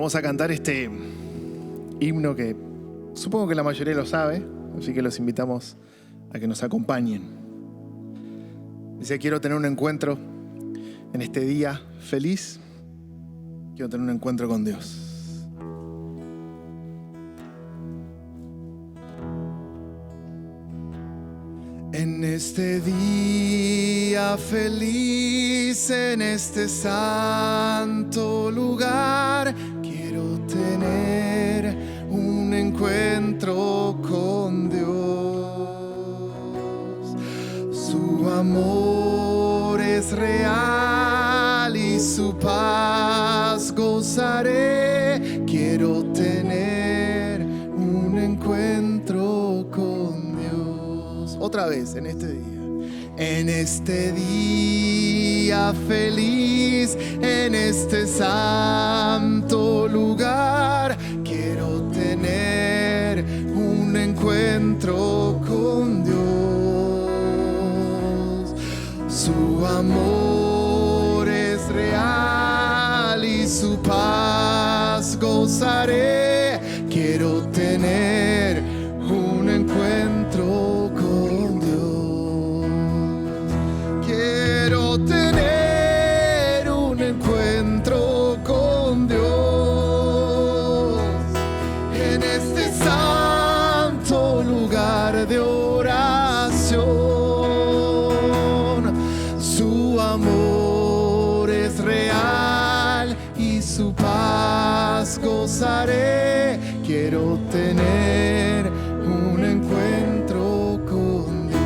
Vamos a cantar este himno que supongo que la mayoría lo sabe, así que los invitamos a que nos acompañen. Dice: quiero tener un encuentro en este día feliz, quiero tener un encuentro con Dios. En este día feliz, en este santo lugar, quiero tener un encuentro con Dios. Su amor es real y su paz gozaré. Quiero tener un encuentro con Dios. Otra vez, en este día. En este día feliz, en este santo lugar, quiero tener un encuentro con Dios. Su amor es real y su paz gozaré. Quiero tener un encuentro con Dios. Quiero tener un encuentro con Dios en este santo lugar de oración. Su amor es real y su paz gozaré. Quiero tener un encuentro con Dios.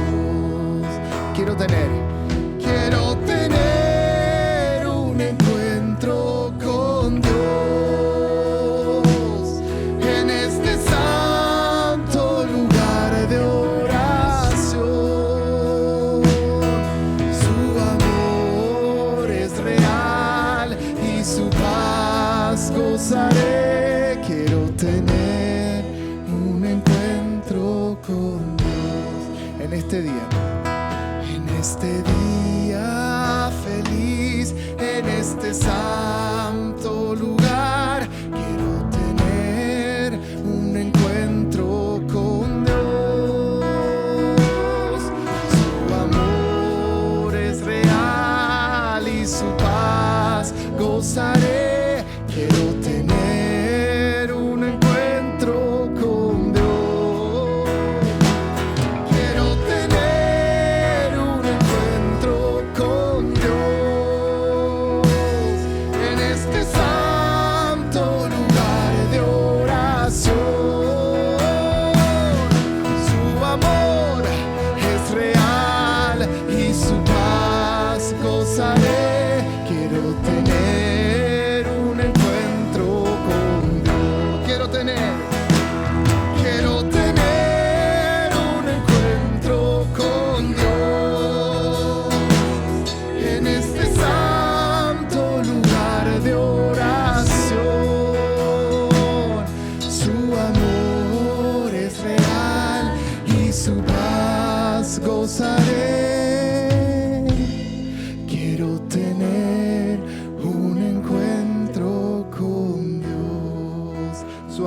Quiero tener un encuentro con Dios en este santo lugar de oración. Su amor es real y su paz gozaré. Quiero tener un encuentro con Dios en este día. En este día feliz, en este santo lugar, quiero tener un encuentro con Dios. Su amor es real y su paz gozaré. Quiero tener un encuentro con Dios. Quiero tener un encuentro con Dios en este santo lugar de oración. Su amor es real y su paz gozaré. Quiero tener un encuentro con Dios. Quiero tener un encuentro con Dios en este santo lugar de oración. Su amor es real y su paz gozaré. Quiero tener un encuentro con Dios. Su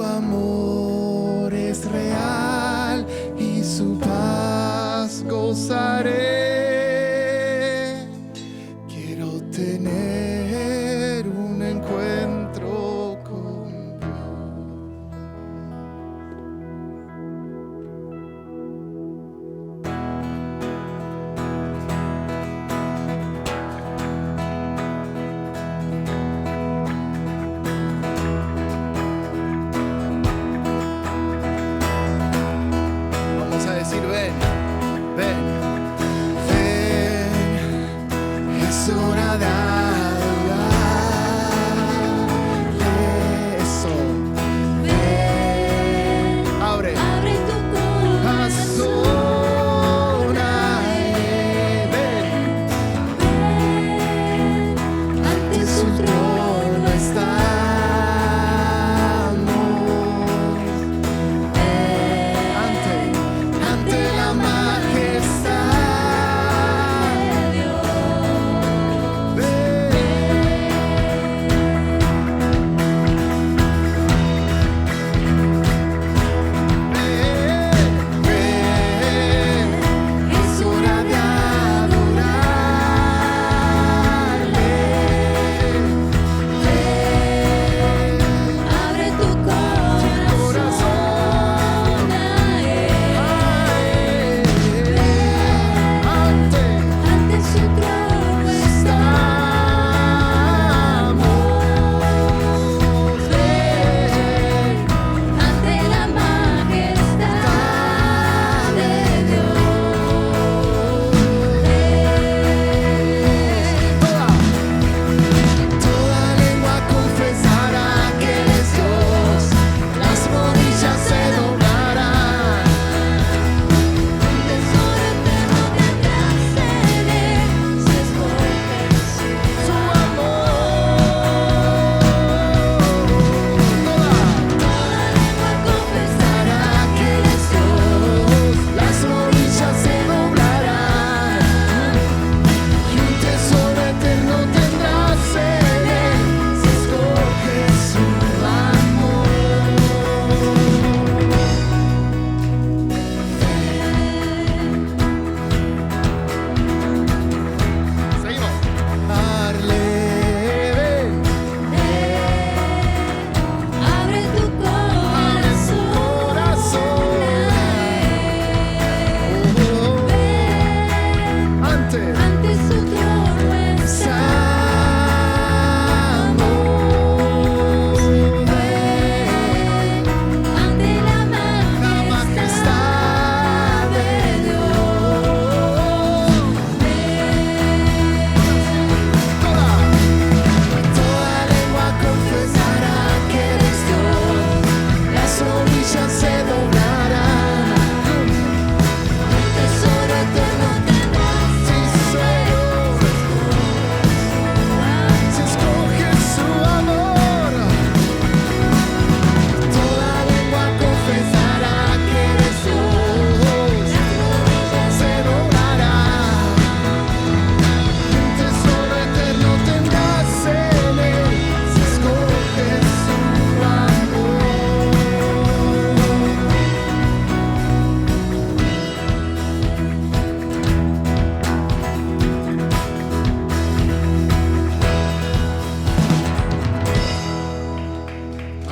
amor es real y su paz gozaré. Quiero tener un encuentro con Dios. Vamos a decir: ven, ven, ven.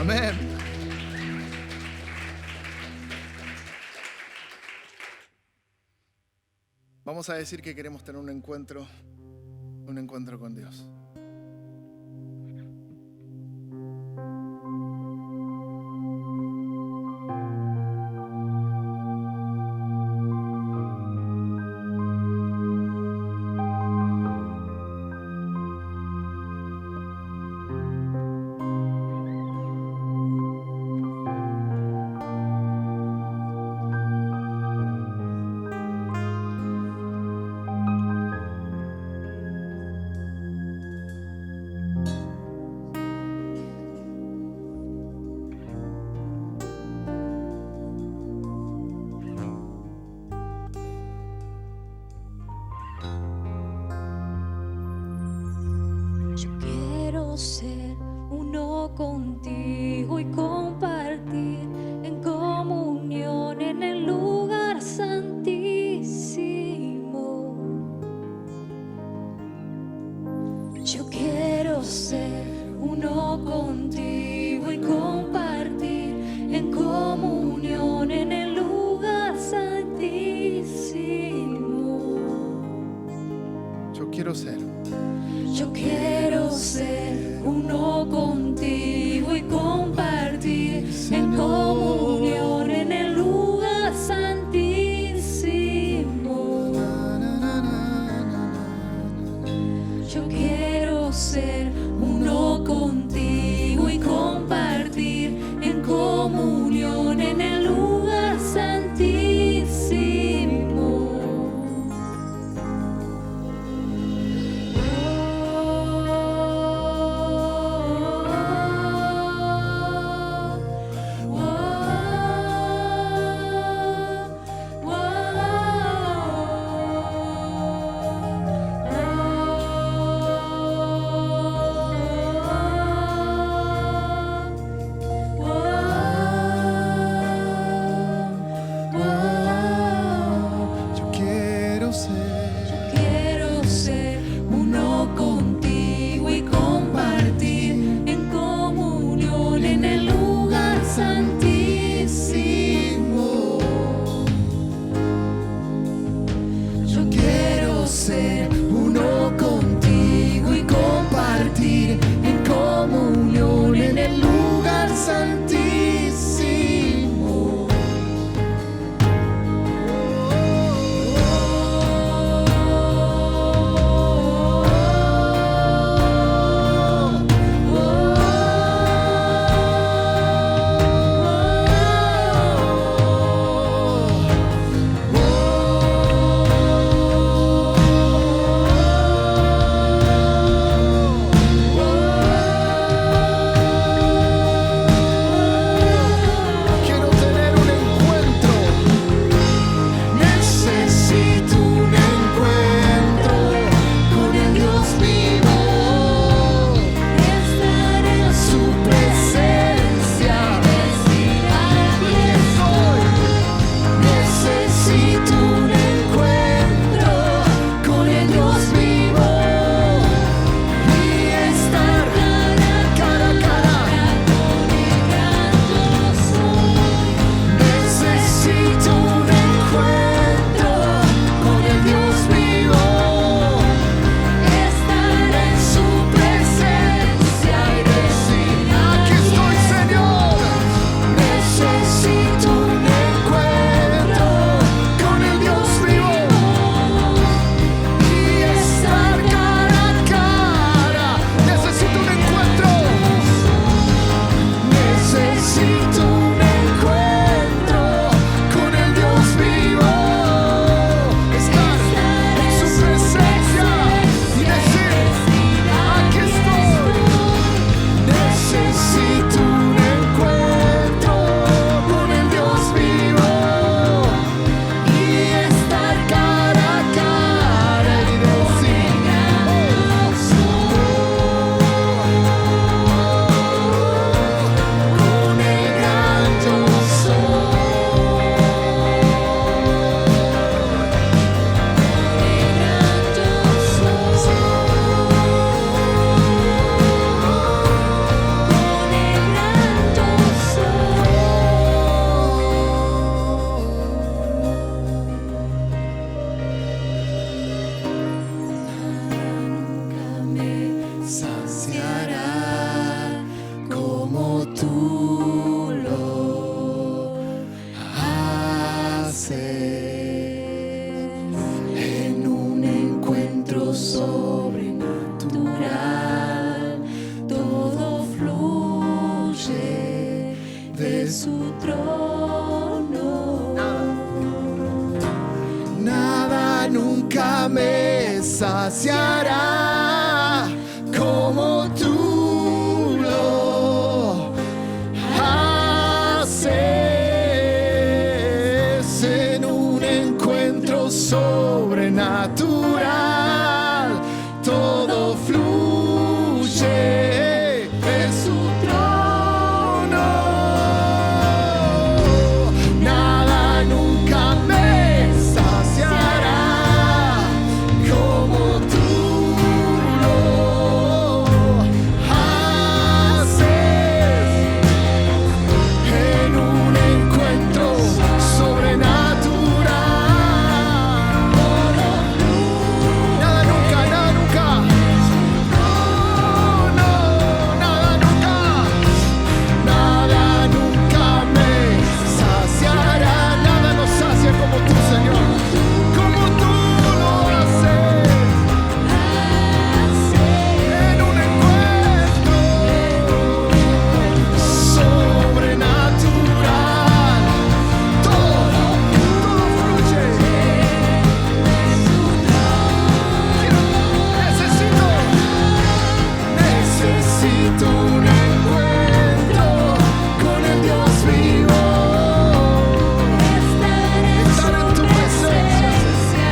Amén. Vamos a decir que queremos tener un encuentro con Dios. su trono. Nada nunca me saciará como tú lo haces en un encuentro sobrenatural. Todo fluye de su trono. Nada nunca me saciará como tú lo haces en un encuentro sobrenatural. Nada nunca, nada nunca. No, no, nada nunca. Nada nunca me saciará. Nada nos sacia como tú, Señor. Como tú lo haces en un encuentro sobrenatural. Todo fluye. Necesito un encuentro con el Dios vivo. Estar en tu presencia.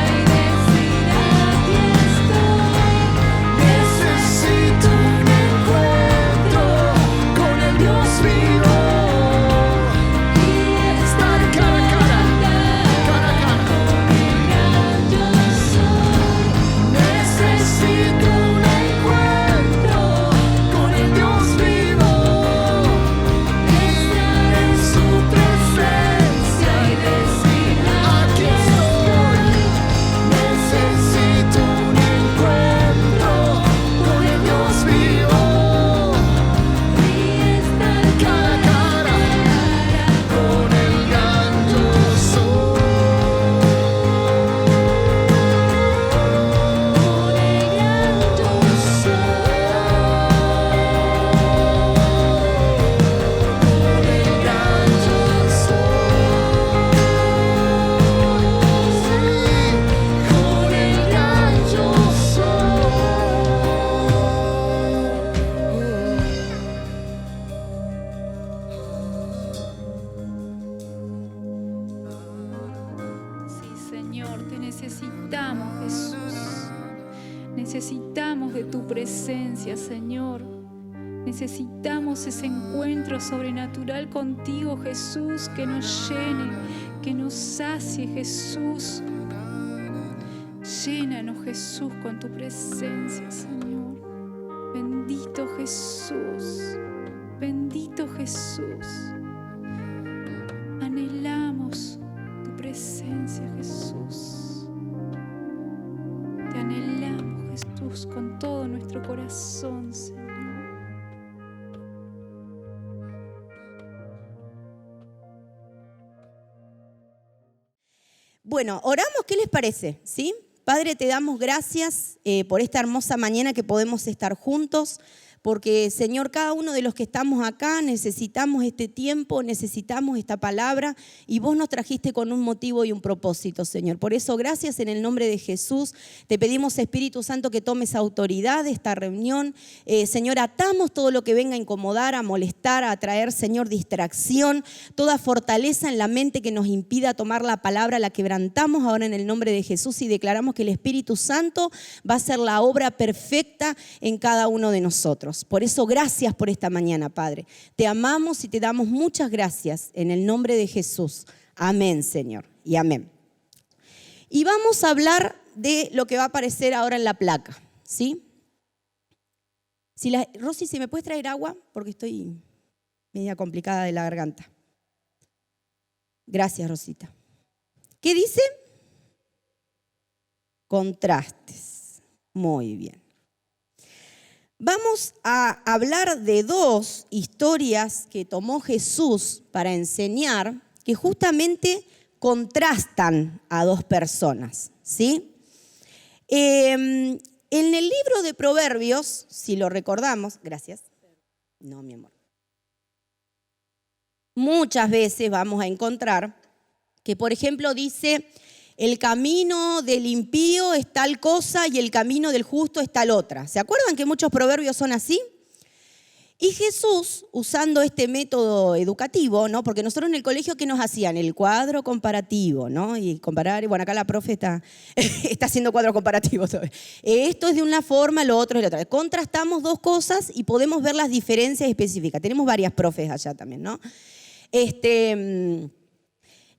Necesito un encuentro con el Dios vivo. Estar cara a cara, cara a cara. Necesito un encuentro con el Dios vivo. En su presencia y decir: aquí estoy. Necesito un encuentro con el Dios vivo. Cara a cara con el gran yo soy. Sí, Señor, te necesitamos, Jesús. Necesitamos de tu presencia, Señor. Necesitamos ese encuentro sobrenatural contigo, Jesús, que nos llene, que nos sacie, Jesús. Llénanos, Jesús, con tu presencia, Señor. Bendito Jesús, bendito Jesús. Anhelamos tu presencia, Jesús. Te anhelamos, Jesús, con todo nuestro corazón, Señor. Bueno, oramos, ¿qué les parece? ¿Sí? Padre, te damos gracias por esta hermosa mañana que podemos estar juntos, porque, Señor, cada uno de los que estamos acá necesitamos este tiempo, necesitamos esta palabra, y vos nos trajiste con un motivo y un propósito, Señor. Por eso, gracias en el nombre de Jesús. Te pedimos, Espíritu Santo, que tomes autoridad de esta reunión. Señor, atamos todo lo que venga a incomodar, a molestar, a traer, Señor, distracción, toda fortaleza en la mente que nos impida tomar la palabra, la quebrantamos ahora en el nombre de Jesús y declaramos que el Espíritu Santo va a hacer la obra perfecta en cada uno de nosotros. Por eso, gracias por esta mañana, Padre. Te amamos y te damos muchas gracias en el nombre de Jesús. Amén, Señor, y amén. Y vamos a hablar de lo que va a aparecer ahora en la placa, ¿sí? Rosy, ¿si me puedes traer agua? Porque estoy media complicada de la garganta. Gracias, Rosita. ¿Qué dice? Contrastes. Muy bien. Vamos a hablar de dos historias que tomó Jesús para enseñar, que justamente contrastan a dos personas, ¿sí? En el libro de Proverbios, si lo recordamos, gracias. No, mi amor. muchas veces vamos a encontrar que, por ejemplo, dice, el camino del impío es tal cosa y el camino del justo es tal otra. ¿Se acuerdan que muchos proverbios son así? Y Jesús, usando este método educativo, ¿no? Porque nosotros en el colegio, ¿qué nos hacían? El cuadro comparativo, ¿no? Y comparar, y bueno, acá la profe está haciendo cuadro comparativo. Esto es de una forma, lo otro es de otra. Contrastamos dos cosas y podemos ver las diferencias específicas. Tenemos varias profes allá también, ¿no?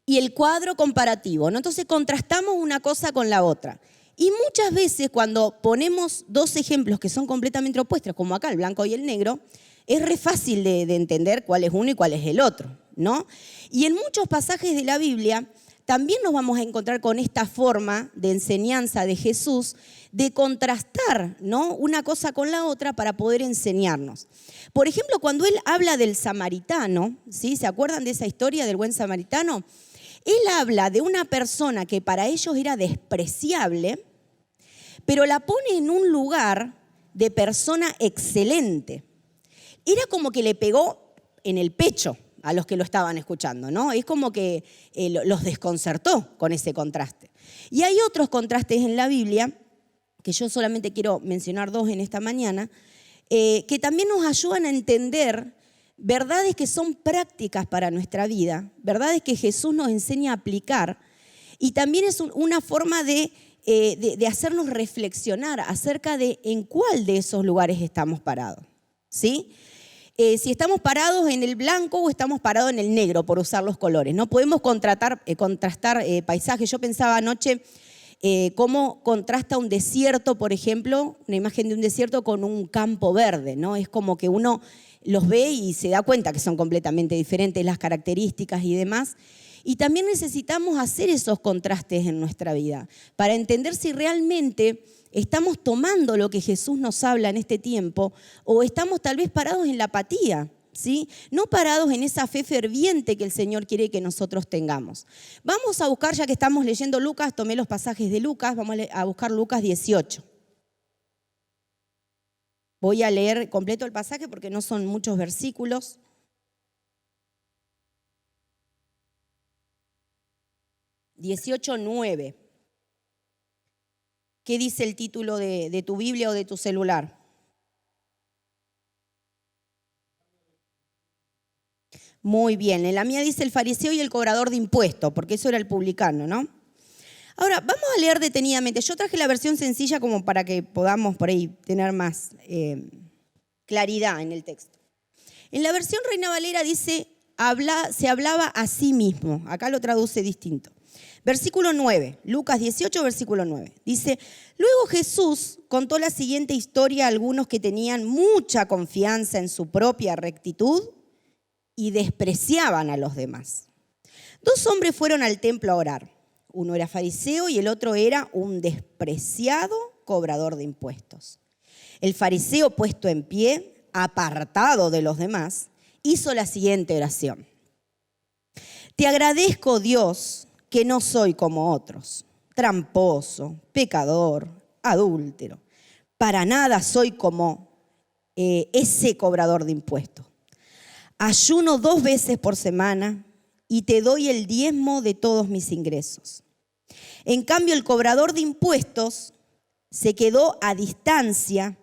Y el cuadro comparativo, ¿no? Entonces contrastamos una cosa con la otra. Y muchas veces cuando ponemos dos ejemplos que son completamente opuestos, como acá el blanco y el negro, es re fácil de entender cuál es uno y cuál es el otro, ¿no? Y en muchos pasajes de la Biblia también nos vamos a encontrar con esta forma de enseñanza de Jesús de contrastar, ¿no? Una cosa con la otra para poder enseñarnos. Por ejemplo, cuando él habla del samaritano, ¿sí? ¿Se acuerdan de esa historia del buen samaritano? Él habla de una persona que para ellos era despreciable, pero la pone en un lugar de persona excelente. Era como que le pegó en el pecho a los que lo estaban escuchando, ¿no? Es como que los desconcertó con ese contraste. Y hay otros contrastes en la Biblia, que yo solamente quiero mencionar dos en esta mañana, que también nos ayudan a entender verdades que son prácticas para nuestra vida, verdades que Jesús nos enseña a aplicar, y también es una forma de hacernos reflexionar acerca de en cuál de esos lugares estamos parados, ¿sí? Si estamos parados en el blanco o estamos parados en el negro, por usar los colores. No podemos contrastar paisajes. Yo pensaba anoche cómo contrasta un desierto, por ejemplo, una imagen de un desierto con un campo verde, ¿no? Es como que uno los ve y se da cuenta que son completamente diferentes las características y demás. Y también necesitamos hacer esos contrastes en nuestra vida para entender si realmente estamos tomando lo que Jesús nos habla en este tiempo o estamos tal vez parados en la apatía, ¿sí? No parados en esa fe ferviente que el Señor quiere que nosotros tengamos. Vamos a buscar, ya que estamos leyendo Lucas, tomé los pasajes de Lucas, vamos a buscar Lucas 18. Voy a leer completo el pasaje porque no son muchos versículos. (18:9). ¿Qué dice el título de tu Biblia o de tu celular? Muy bien, en la mía dice el fariseo y el cobrador de impuestos, porque eso era el publicano, ¿no? Ahora, vamos a leer detenidamente. Yo traje la versión sencilla como para que podamos por ahí tener más claridad en el texto. En la versión Reina Valera dice, se hablaba a sí mismo. Acá lo traduce distinto. Versículo 9, Lucas 18, versículo 9. Dice, luego Jesús contó la siguiente historia a algunos que tenían mucha confianza en su propia rectitud y despreciaban a los demás. Dos hombres fueron al templo a orar. Uno era fariseo y el otro era un despreciado cobrador de impuestos. El fariseo, puesto en pie, apartado de los demás, hizo la siguiente oración. Te agradezco, Dios, que no soy como otros, tramposo, pecador, adúltero. Para nada soy como ese cobrador de impuestos. Ayuno 2 veces por semana y te doy el diezmo de todos mis ingresos. En cambio, el cobrador de impuestos se quedó a distancia,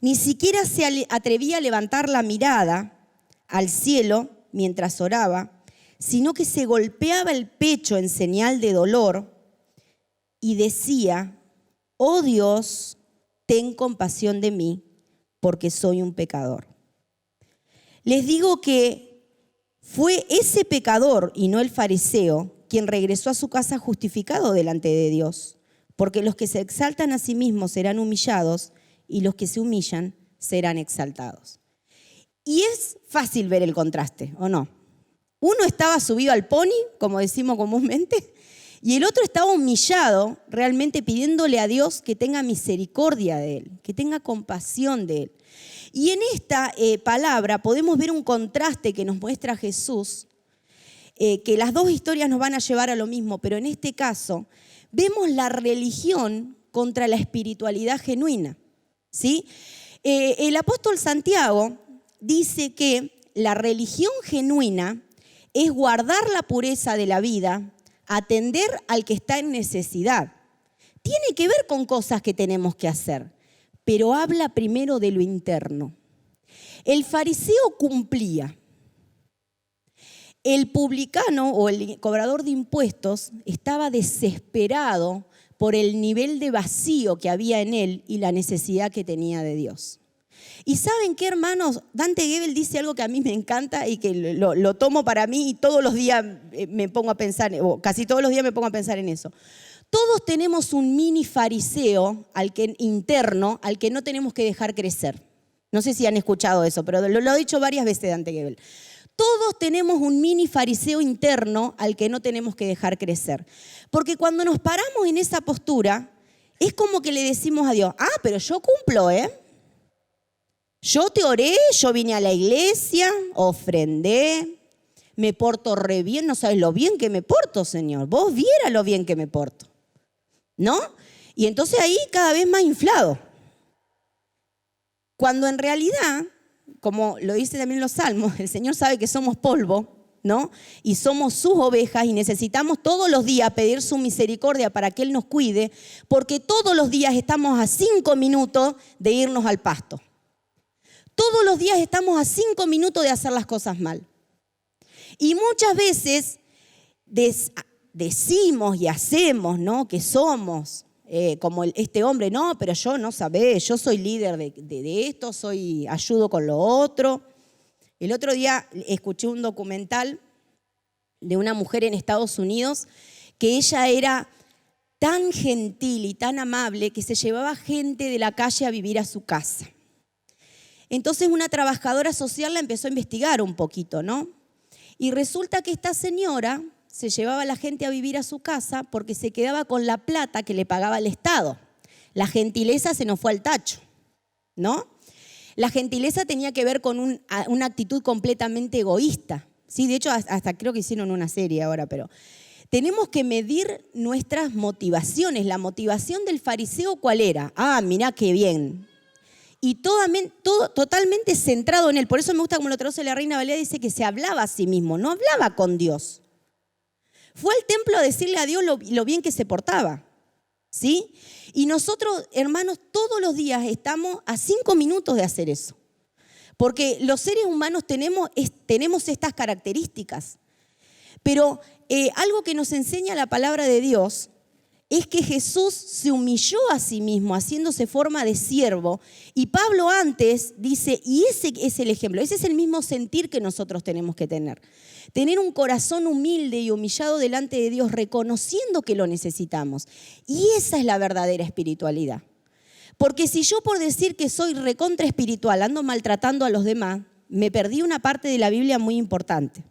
ni siquiera se atrevía a levantar la mirada al cielo mientras oraba, sino que se golpeaba el pecho en señal de dolor y decía, oh Dios, ten compasión de mí, porque soy un pecador. Les digo que fue ese pecador y no el fariseo quien regresó a su casa justificado delante de Dios, porque los que se exaltan a sí mismos serán humillados y los que se humillan serán exaltados. Y es fácil ver el contraste, ¿o no? Uno estaba subido al pony, como decimos comúnmente, y el otro estaba humillado, realmente pidiéndole a Dios que tenga misericordia de él, que tenga compasión de él. Y en esta palabra podemos ver un contraste que nos muestra Jesús, que las dos historias nos van a llevar a lo mismo, pero en este caso vemos la religión contra la espiritualidad genuina, ¿sí? El apóstol Santiago dice que la religión genuina es guardar la pureza de la vida, atender al que está en necesidad. Tiene que ver con cosas que tenemos que hacer, pero habla primero de lo interno. El fariseo cumplía. El publicano o el cobrador de impuestos estaba desesperado por el nivel de vacío que había en él y la necesidad que tenía de Dios. Y ¿saben qué, hermanos? Dante Gebel dice algo que a mí me encanta y que lo tomo para mí y todos los días me pongo a pensar, o casi todos los días me pongo a pensar en eso. Todos tenemos un mini fariseo interno al que no tenemos que dejar crecer. No sé si han escuchado eso, pero lo ha dicho varias veces Dante Gebel. Todos tenemos un mini fariseo interno al que no tenemos que dejar crecer. Porque cuando nos paramos en esa postura, es como que le decimos a Dios, pero yo cumplo, Yo te oré, yo vine a la iglesia, ofrendé, me porto re bien, no sabes lo bien que me porto, Señor. Vos vieras lo bien que me porto, ¿no? Y entonces ahí cada vez más inflado. Cuando en realidad, como lo dice también los salmos, el Señor sabe que somos polvo, ¿no? Y somos sus ovejas y necesitamos todos los días pedir su misericordia para que Él nos cuide, porque todos los días estamos a 5 minutos de irnos al pasto. Todos los días estamos a 5 minutos de hacer las cosas mal. Y muchas veces decimos y hacemos, ¿no? Que somos como este hombre, no, pero yo no sabés, yo soy líder de esto, ayudo con lo otro. El otro día escuché un documental de una mujer en Estados Unidos que ella era tan gentil y tan amable que se llevaba gente de la calle a vivir a su casa. Entonces una trabajadora social la empezó a investigar un poquito, ¿no? Y resulta que esta señora se llevaba a la gente a vivir a su casa porque se quedaba con la plata que le pagaba el Estado. La gentileza se nos fue al tacho, ¿no? La gentileza tenía que ver con una actitud completamente egoísta. Sí, de hecho, hasta creo que hicieron una serie ahora, pero tenemos que medir nuestras motivaciones. La motivación del fariseo, ¿cuál era? Mirá qué bien. Y todo totalmente centrado en él. Por eso me gusta como lo traduce la Reina Valera, dice que se hablaba a sí mismo, no hablaba con Dios. Fue al templo a decirle a Dios lo bien que se portaba, ¿sí? Y nosotros, hermanos, todos los días estamos a 5 minutos de hacer eso. Porque los seres humanos tenemos estas características. Pero algo que nos enseña la palabra de Dios es que Jesús se humilló a sí mismo, haciéndose forma de siervo. Y Pablo antes dice, y ese es el ejemplo, ese es el mismo sentir que nosotros tenemos que tener. Tener un corazón humilde y humillado delante de Dios, reconociendo que lo necesitamos. Y esa es la verdadera espiritualidad. Porque si yo por decir que soy recontra espiritual ando maltratando a los demás, me perdí una parte de la Biblia muy importante.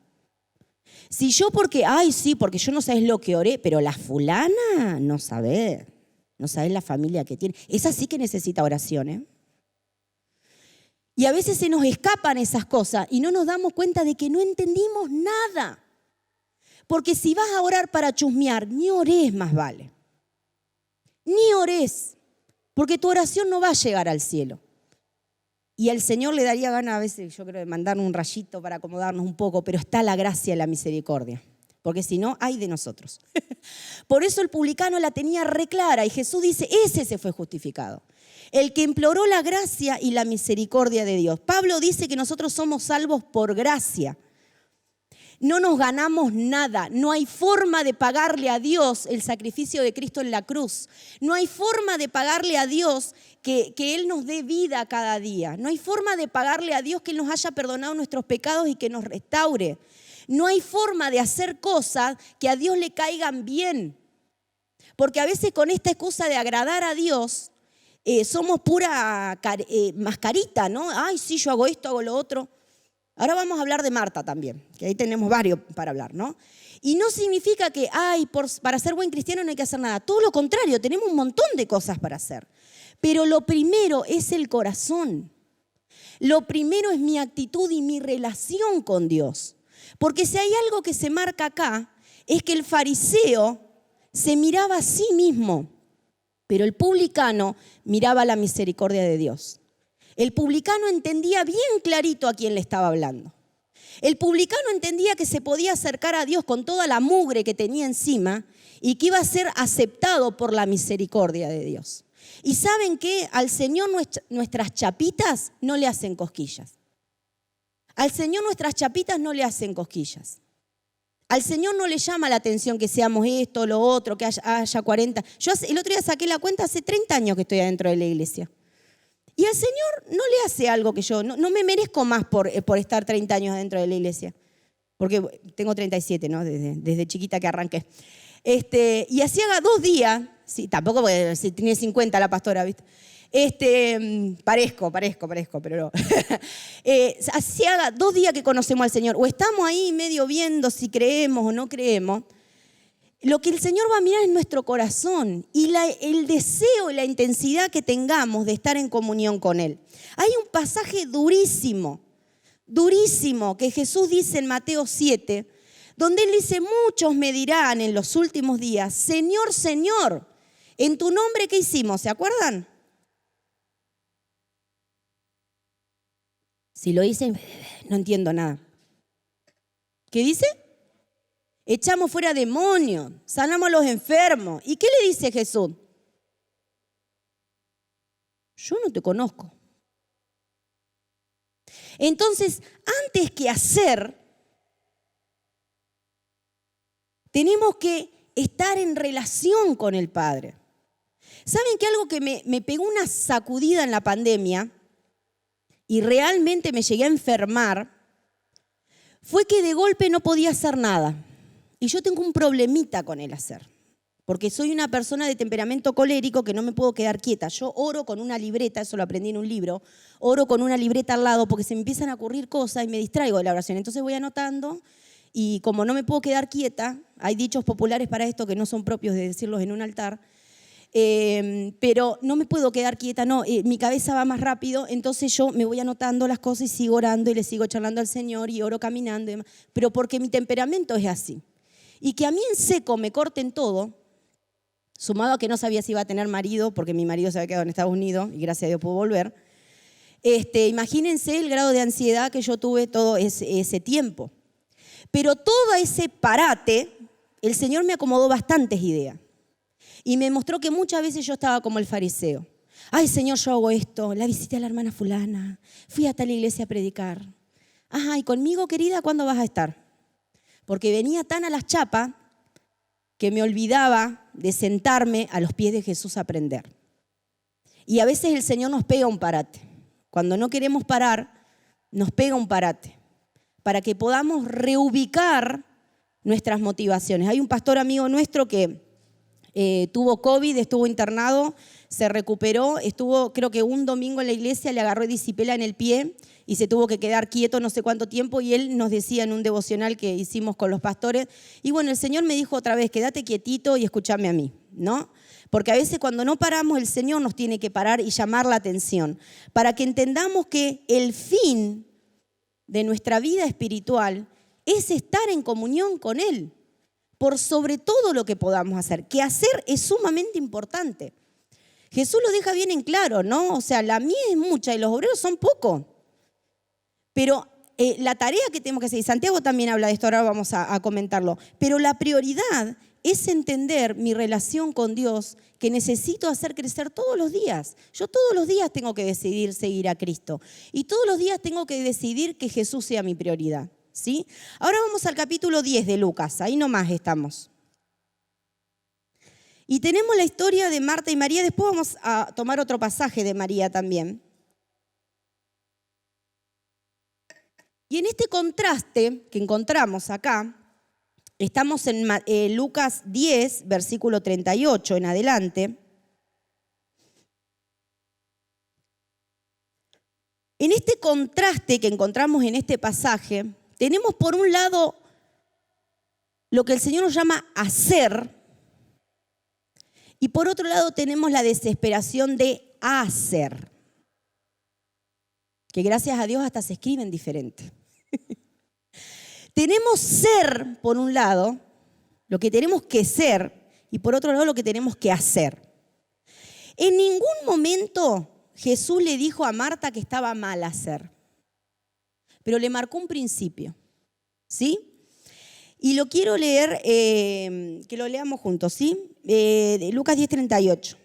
Si yo porque yo no sabés lo que oré, pero la fulana no sabés la familia que tiene. Esa sí que necesita oración, ¿eh? Y a veces se nos escapan esas cosas y no nos damos cuenta de que no entendimos nada. Porque si vas a orar para chusmear, ni orés más vale. Ni orés, porque tu oración no va a llegar al cielo. Y al Señor le daría ganas a veces, yo creo, de mandar un rayito para acomodarnos un poco, pero está la gracia y la misericordia. Porque si no, ay de nosotros. Por eso el publicano la tenía re clara y Jesús dice, ese se fue justificado. El que imploró la gracia y la misericordia de Dios. Pablo dice que nosotros somos salvos por gracia. No nos ganamos nada. No hay forma de pagarle a Dios el sacrificio de Cristo en la cruz. No hay forma de pagarle a Dios que Él nos dé vida cada día. No hay forma de pagarle a Dios que Él nos haya perdonado nuestros pecados y que nos restaure. No hay forma de hacer cosas que a Dios le caigan bien. Porque a veces con esta excusa de agradar a Dios, somos pura mascarita, ¿no? Ay, sí, yo hago esto, hago lo otro. Ahora vamos a hablar de Marta también, que ahí tenemos varios para hablar, ¿no? Y no significa que, para ser buen cristiano no hay que hacer nada. Todo lo contrario, tenemos un montón de cosas para hacer. Pero lo primero es el corazón. Lo primero es mi actitud y mi relación con Dios. Porque si hay algo que se marca acá, es que el fariseo se miraba a sí mismo, pero el publicano miraba la misericordia de Dios. El publicano entendía bien clarito a quién le estaba hablando. El publicano entendía que se podía acercar a Dios con toda la mugre que tenía encima y que iba a ser aceptado por la misericordia de Dios. Y ¿saben qué? Al Señor nuestras chapitas no le hacen cosquillas. Al Señor nuestras chapitas no le hacen cosquillas. Al Señor no le llama la atención que seamos esto, lo otro, que haya 40. Yo el otro día saqué la cuenta, hace 30 años que estoy adentro de la iglesia. Y al Señor no le hace algo que yo, no me merezco más por estar 30 años adentro de la iglesia. Porque tengo 37, ¿no? Desde chiquita que arranqué. Y hacía 2 días, sí, tampoco porque si tiene 50 la pastora, ¿viste? Parezco, pero no. Hacía 2 días que conocemos al Señor. O estamos ahí medio viendo si creemos o no creemos. Lo que el Señor va a mirar es nuestro corazón y el deseo y la intensidad que tengamos de estar en comunión con Él. Hay un pasaje durísimo, que Jesús dice en Mateo 7, donde Él dice, muchos me dirán en los últimos días, Señor, Señor, en tu nombre, ¿qué hicimos? ¿Se acuerdan? Si lo dicen, no entiendo nada. ¿Qué dice? Echamos fuera demonios, sanamos a los enfermos. ¿Y qué le dice Jesús? Yo no te conozco. Entonces, antes que hacer, tenemos que estar en relación con el Padre. ¿Saben que algo que me pegó una sacudida en la pandemia y realmente me llegué a enfermar? Fue que de golpe no podía hacer nada. Y yo tengo un problemita con el hacer, porque soy una persona de temperamento colérico que no me puedo quedar quieta. Yo oro con una libreta, eso lo aprendí en un libro, oro con una libreta al lado porque se me empiezan a ocurrir cosas y me distraigo de la oración. Entonces voy anotando y como no me puedo quedar quieta, hay dichos populares para esto que no son propios de decirlos en un altar, pero no me puedo quedar quieta, no, mi cabeza va más rápido, entonces yo me voy anotando las cosas y sigo orando y le sigo charlando al Señor y oro caminando y demás, pero porque mi temperamento es así. Y que a mí en seco me corten todo, sumado a que no sabía si iba a tener marido, porque mi marido se había quedado en Estados Unidos y gracias a Dios pudo volver. Imagínense el grado de ansiedad que yo tuve todo ese tiempo. Pero todo ese parate, el Señor me acomodó bastantes ideas. Y me mostró que muchas veces yo estaba como el fariseo. Ay, Señor, yo hago esto, la visité a la hermana fulana, fui a tal iglesia a predicar. Ajá, ¿y conmigo, querida, cuándo vas a estar? Porque venía tan a las chapas que me olvidaba de sentarme a los pies de Jesús a aprender. Y a veces el Señor nos pega un parate. Cuando no queremos parar, nos pega un parate para que podamos reubicar nuestras motivaciones. Hay un pastor amigo nuestro que tuvo COVID, estuvo internado, se recuperó, estuvo creo que un domingo en la iglesia, le agarró disipela en el pie y se tuvo que quedar quieto no sé cuánto tiempo y él nos decía en un devocional que hicimos con los pastores, y bueno, el Señor me dijo otra vez, quédate quietito y escúchame a mí, ¿no? Porque a veces cuando no paramos, el Señor nos tiene que parar y llamar la atención para que entendamos que el fin de nuestra vida espiritual es estar en comunión con Él, por sobre todo lo que podamos hacer, que hacer es sumamente importante. Jesús lo deja bien en claro, ¿no? O sea, la mies es mucha y los obreros son pocos. Pero la tarea que tenemos que hacer, y Santiago también habla de esto, ahora vamos a comentarlo, pero la prioridad es entender mi relación con Dios que necesito hacer crecer todos los días. Yo todos los días tengo que decidir seguir a Cristo y todos los días tengo que decidir que Jesús sea mi prioridad. ¿Sí? Ahora vamos al capítulo 10 de Lucas, ahí nomás estamos. Y tenemos la historia de Marta y María, después vamos a tomar otro pasaje de María también. Y en este contraste que encontramos acá, estamos en Lucas 10, versículo 38 en adelante. En este contraste que encontramos en este pasaje, tenemos por un lado lo que el Señor nos llama hacer y por otro lado tenemos la desesperación de hacer, que gracias a Dios hasta se escriben diferente. Tenemos ser por un lado, lo que tenemos que ser y por otro lado lo que tenemos que hacer. En ningún momento Jesús le dijo a Marta que estaba mal hacer. pero le marcó un principio, ¿sí? Y lo quiero leer, que lo leamos juntos, ¿sí? De Lucas 10:38.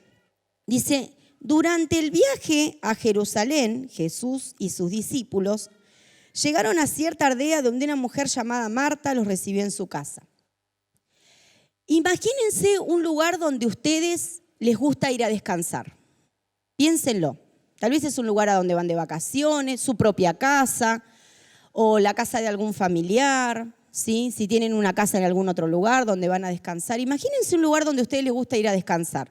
Dice, durante el viaje a Jerusalén, Jesús y sus discípulos llegaron a cierta aldea donde una mujer llamada Marta los recibió en su casa. Imagínense un lugar donde a ustedes les gusta ir a descansar. Piénsenlo. Tal vez es un lugar a donde van de vacaciones, su propia casa o la casa de algún familiar, ¿sí? Si tienen una casa en algún otro lugar donde van a descansar. Imagínense un lugar donde a ustedes les gusta ir a descansar.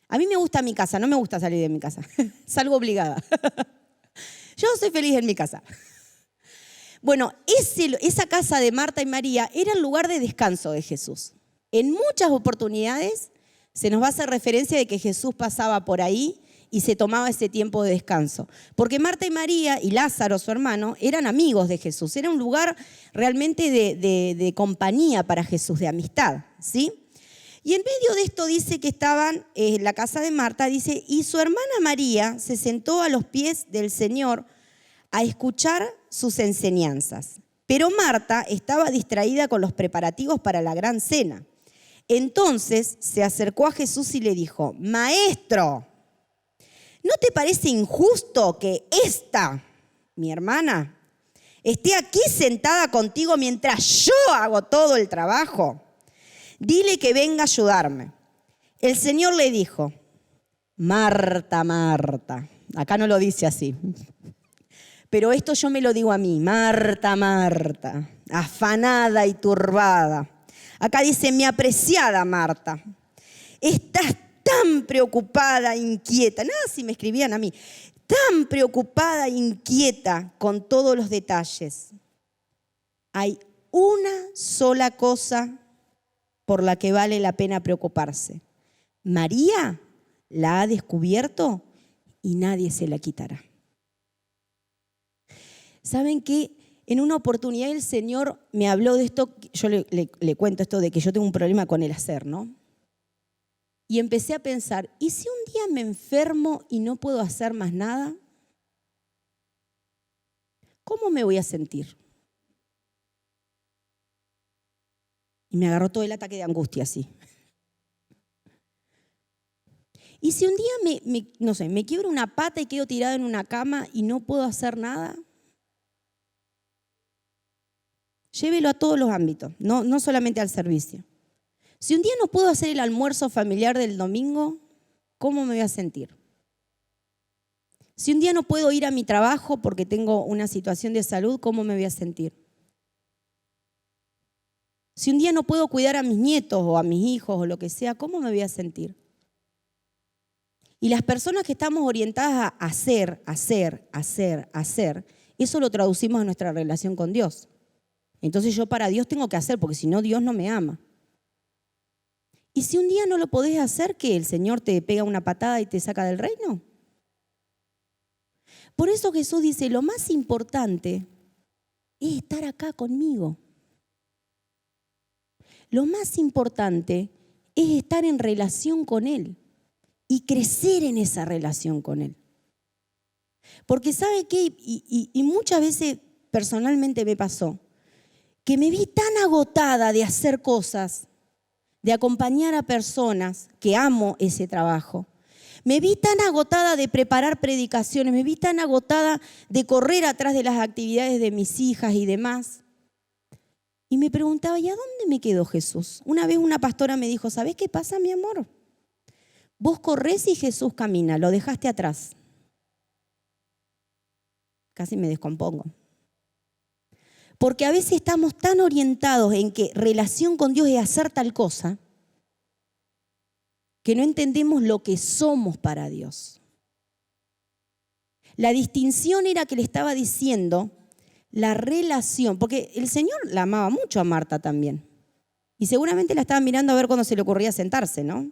A mí me gusta mi casa, no me gusta salir de mi casa. Salgo obligada. Yo soy feliz en mi casa. Bueno, esa casa de Marta y María era el lugar de descanso de Jesús. En muchas oportunidades se nos va a hacer referencia de que Jesús pasaba por ahí y se tomaba ese tiempo de descanso. Porque Marta y María y Lázaro, su hermano, eran amigos de Jesús. Era un lugar realmente de compañía para Jesús, de amistad, ¿sí? Y en medio de esto dice que estaban en la casa de Marta, dice, y su hermana María se sentó a los pies del Señor a escuchar sus enseñanzas. Pero Marta estaba distraída con los preparativos para la gran cena. Entonces se acercó a Jesús y le dijo, Maestro, ¿no te parece injusto que esta, mi hermana, esté aquí sentada contigo mientras yo hago todo el trabajo? Dile que venga a ayudarme. El Señor le dijo, Marta, Marta. Acá no lo dice así, pero esto yo me lo digo a mí, Marta, Marta, afanada y turbada. Acá dice, mi apreciada Marta, estás tan preocupada, inquieta, nada si me escribían a mí, tan preocupada, inquieta con todos los detalles. Hay una sola cosa por la que vale la pena preocuparse. María la ha descubierto y nadie se la quitará. ¿Saben qué? En una oportunidad el Señor me habló de esto, yo le cuento esto de que yo tengo un problema con el hacer, ¿no? Y empecé a pensar, ¿y si un día me enfermo y no puedo hacer más nada? ¿Cómo me voy a sentir? Y me agarró todo el ataque de angustia así. ¿Y si un día me quiebro una pata y quedo tirada en una cama y no puedo hacer nada? Llévelo a todos los ámbitos, no solamente al servicio. Si un día no puedo hacer el almuerzo familiar del domingo, ¿cómo me voy a sentir? Si un día no puedo ir a mi trabajo porque tengo una situación de salud, ¿cómo me voy a sentir? Si un día no puedo cuidar a mis nietos o a mis hijos o lo que sea, ¿cómo me voy a sentir? Y las personas que estamos orientadas a hacer, eso lo traducimos a nuestra relación con Dios. Entonces yo para Dios tengo que hacer, porque si no Dios no me ama. Y si un día no lo podés hacer, ¿qué? ¿El Señor te pega una patada y te saca del reino? Por eso Jesús dice, lo más importante es estar acá conmigo. Lo más importante es estar en relación con Él y crecer en esa relación con Él. Porque ¿sabe qué? Y muchas veces personalmente me pasó que me vi tan agotada de hacer cosas, de acompañar a personas, que amo ese trabajo. Me vi tan agotada de preparar predicaciones, me vi tan agotada de correr atrás de las actividades de mis hijas y demás. Y me preguntaba, ¿y a dónde me quedó Jesús? Una vez una pastora me dijo, ¿sabés qué pasa, mi amor? Vos corrés y Jesús camina, lo dejaste atrás. Casi me descompongo. Porque a veces estamos tan orientados en que relación con Dios es hacer tal cosa, que no entendemos lo que somos para Dios. La distinción era que le estaba diciendo la relación, porque el Señor la amaba mucho a Marta también. Y seguramente la estaba mirando a ver cuándo se le ocurría sentarse, ¿no?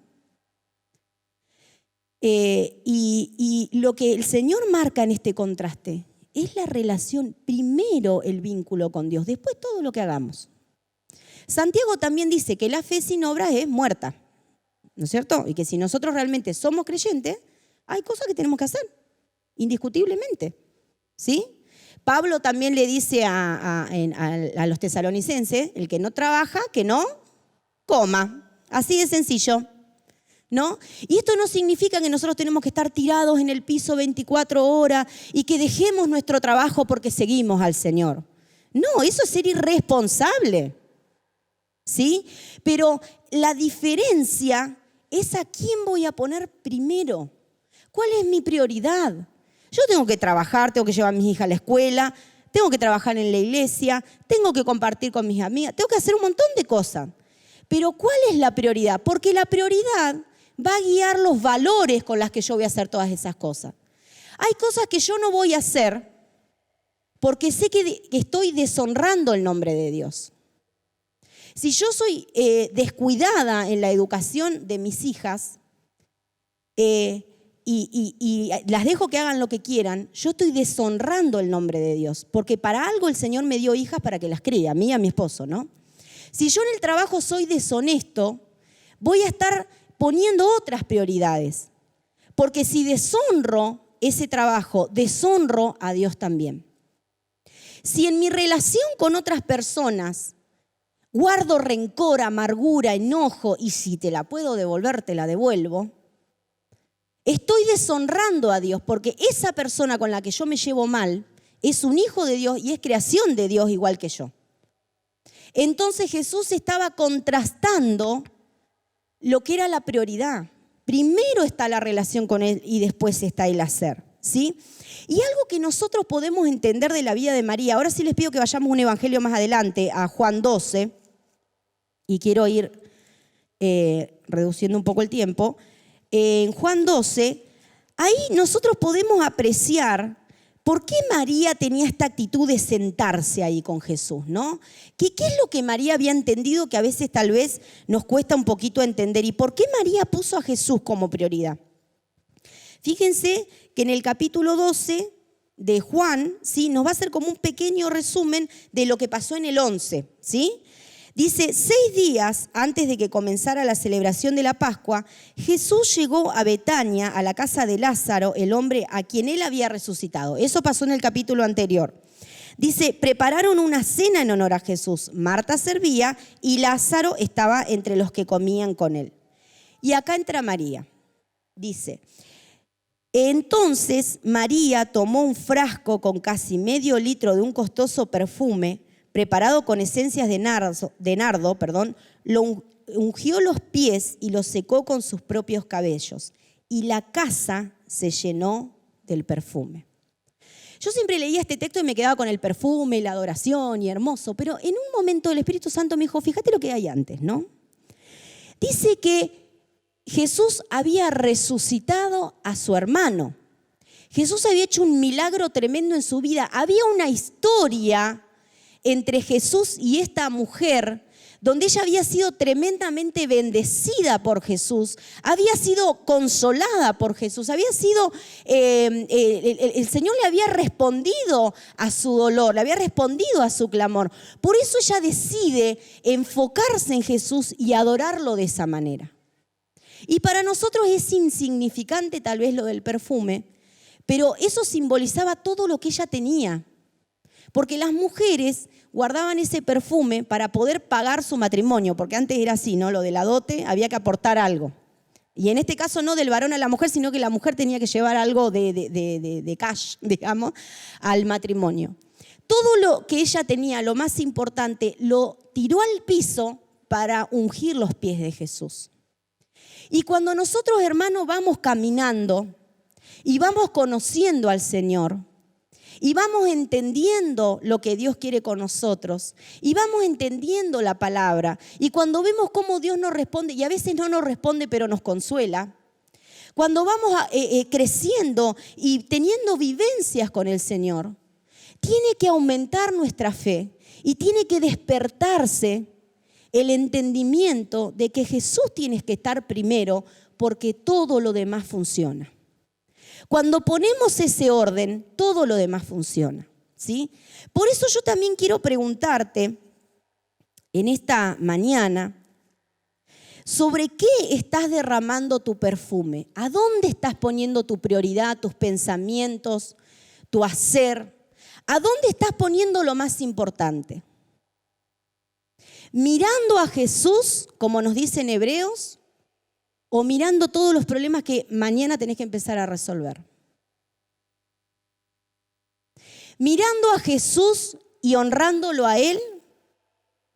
Y lo que el Señor marca en este contraste es la relación, primero el vínculo con Dios, después todo lo que hagamos. Santiago también dice que la fe sin obras es muerta, ¿no es cierto? Y que si nosotros realmente somos creyentes, hay cosas que tenemos que hacer, indiscutiblemente, ¿sí? Pablo también le dice a los tesalonicenses, el que no trabaja, que no coma. Así de sencillo, ¿no? Y esto no significa que nosotros tenemos que estar tirados en el piso 24 horas y que dejemos nuestro trabajo porque seguimos al Señor. No, eso es ser irresponsable, ¿sí? Pero la diferencia es a quién voy a poner primero. ¿Cuál es mi prioridad? Yo tengo que trabajar, tengo que llevar a mis hijas a la escuela, tengo que trabajar en la iglesia, tengo que compartir con mis amigas, tengo que hacer un montón de cosas. Pero ¿cuál es la prioridad? Porque la prioridad va a guiar los valores con los que yo voy a hacer todas esas cosas. Hay cosas que yo no voy a hacer porque sé que estoy deshonrando el nombre de Dios. Si yo soy descuidada en la educación de mis hijas y las dejo que hagan lo que quieran, yo estoy deshonrando el nombre de Dios. Porque para algo el Señor me dio hijas para que las críe, a mí y a mi esposo, ¿no? Si yo en el trabajo soy deshonesto, voy a estar poniendo otras prioridades. Porque si deshonro ese trabajo, deshonro a Dios también. Si en mi relación con otras personas guardo rencor, amargura, enojo, y si te la puedo devolver, te la devuelvo, estoy deshonrando a Dios, porque esa persona con la que yo me llevo mal es un hijo de Dios y es creación de Dios igual que yo. Entonces Jesús estaba contrastando lo que era la prioridad. Primero está la relación con Él y después está el hacer, ¿sí? Y algo que nosotros podemos entender de la vida de María, ahora sí les pido que vayamos un evangelio más adelante, a Juan 12, y quiero ir reduciendo un poco el tiempo. En Juan 12, ahí nosotros podemos apreciar por qué María tenía esta actitud de sentarse ahí con Jesús, ¿no? ¿Qué es lo que María había entendido que a veces tal vez nos cuesta un poquito entender? ¿Y por qué María puso a Jesús como prioridad? Fíjense que en el capítulo 12 de Juan, ¿sí?, nos va a hacer como un pequeño resumen de lo que pasó en el 11, ¿sí? Dice, 6 días antes de que comenzara la celebración de la Pascua, Jesús llegó a Betania, a la casa de Lázaro, el hombre a quien él había resucitado. Eso pasó en el capítulo anterior. Dice, prepararon una cena en honor a Jesús. Marta servía y Lázaro estaba entre los que comían con él. Y acá entra María. Dice, entonces María tomó un frasco con casi medio litro de un costoso perfume preparado con esencias de nardo, lo ungió los pies y los secó con sus propios cabellos. Y la casa se llenó del perfume. Yo siempre leía este texto y me quedaba con el perfume y la adoración y hermoso, pero en un momento el Espíritu Santo me dijo, fíjate lo que hay antes, ¿no? Dice que Jesús había resucitado a su hermano. Jesús había hecho un milagro tremendo en su vida. Había una historia entre Jesús y esta mujer, donde ella había sido tremendamente bendecida por Jesús, había sido consolada por Jesús, había sido, el Señor le había respondido a su dolor, le había respondido a su clamor. Por eso ella decide enfocarse en Jesús y adorarlo de esa manera. Y para nosotros es insignificante tal vez lo del perfume, pero eso simbolizaba todo lo que ella tenía. Porque las mujeres guardaban ese perfume para poder pagar su matrimonio, porque antes era así, ¿no? Lo de la dote, había que aportar algo. Y en este caso no del varón a la mujer, sino que la mujer tenía que llevar algo de cash, digamos, al matrimonio. Todo lo que ella tenía, lo más importante, lo tiró al piso para ungir los pies de Jesús. Y cuando nosotros, hermanos, vamos caminando y vamos conociendo al Señor, y vamos entendiendo lo que Dios quiere con nosotros. Y vamos entendiendo la palabra. Y cuando vemos cómo Dios nos responde, y a veces no nos responde, pero nos consuela. Cuando vamos creciendo y teniendo vivencias con el Señor, tiene que aumentar nuestra fe. Y tiene que despertarse el entendimiento de que Jesús tiene que estar primero, porque todo lo demás funciona. Cuando ponemos ese orden, todo lo demás funciona, ¿sí? Por eso yo también quiero preguntarte en esta mañana sobre qué estás derramando tu perfume. ¿A dónde estás poniendo tu prioridad, tus pensamientos, tu hacer? ¿A dónde estás poniendo lo más importante? ¿Mirando a Jesús, como nos dice en Hebreos, o mirando todos los problemas que mañana tenés que empezar a resolver? ¿Mirando a Jesús y honrándolo a Él,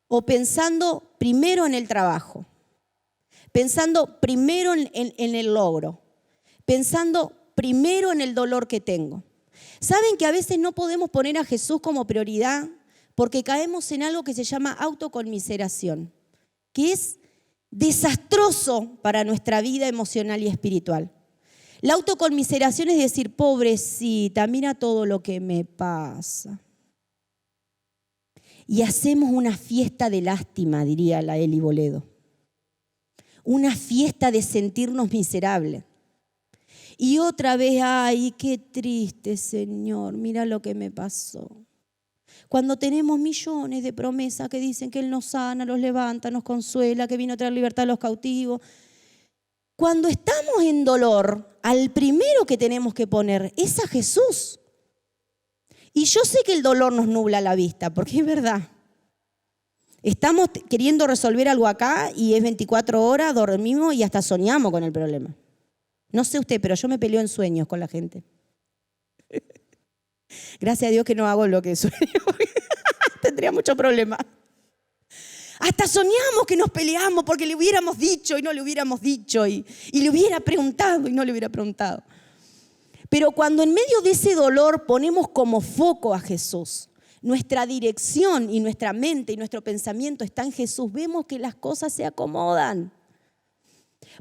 o pensando primero en el trabajo? Pensando primero en el logro, pensando primero en el dolor que tengo. ¿Saben que a veces no podemos poner a Jesús como prioridad porque caemos en algo que se llama autoconmiseración, que es desastroso para nuestra vida emocional y espiritual? La autoconmiseración es decir, pobrecita, mira todo lo que me pasa. Y hacemos una fiesta de lástima, diría la Eli Boledo. Una fiesta de sentirnos miserables. Y otra vez, ay, qué triste, Señor, mira lo que me pasó. Cuando tenemos millones de promesas que dicen que Él nos sana, los levanta, nos consuela, que vino a traer libertad a los cautivos. Cuando estamos en dolor, al primero que tenemos que poner es a Jesús. Y yo sé que el dolor nos nubla la vista, porque es verdad. Estamos queriendo resolver algo acá y es 24 horas, dormimos y hasta soñamos con el problema. No sé usted, pero yo me peleo en sueños con la gente. Gracias a Dios que no hago lo que sueño, tendría mucho problema. Hasta soñamos que nos peleamos porque le hubiéramos dicho y no le hubiéramos dicho y le hubiera preguntado y no le hubiera preguntado. Pero cuando en medio de ese dolor ponemos como foco a Jesús, nuestra dirección y nuestra mente y nuestro pensamiento está en Jesús, vemos que las cosas se acomodan.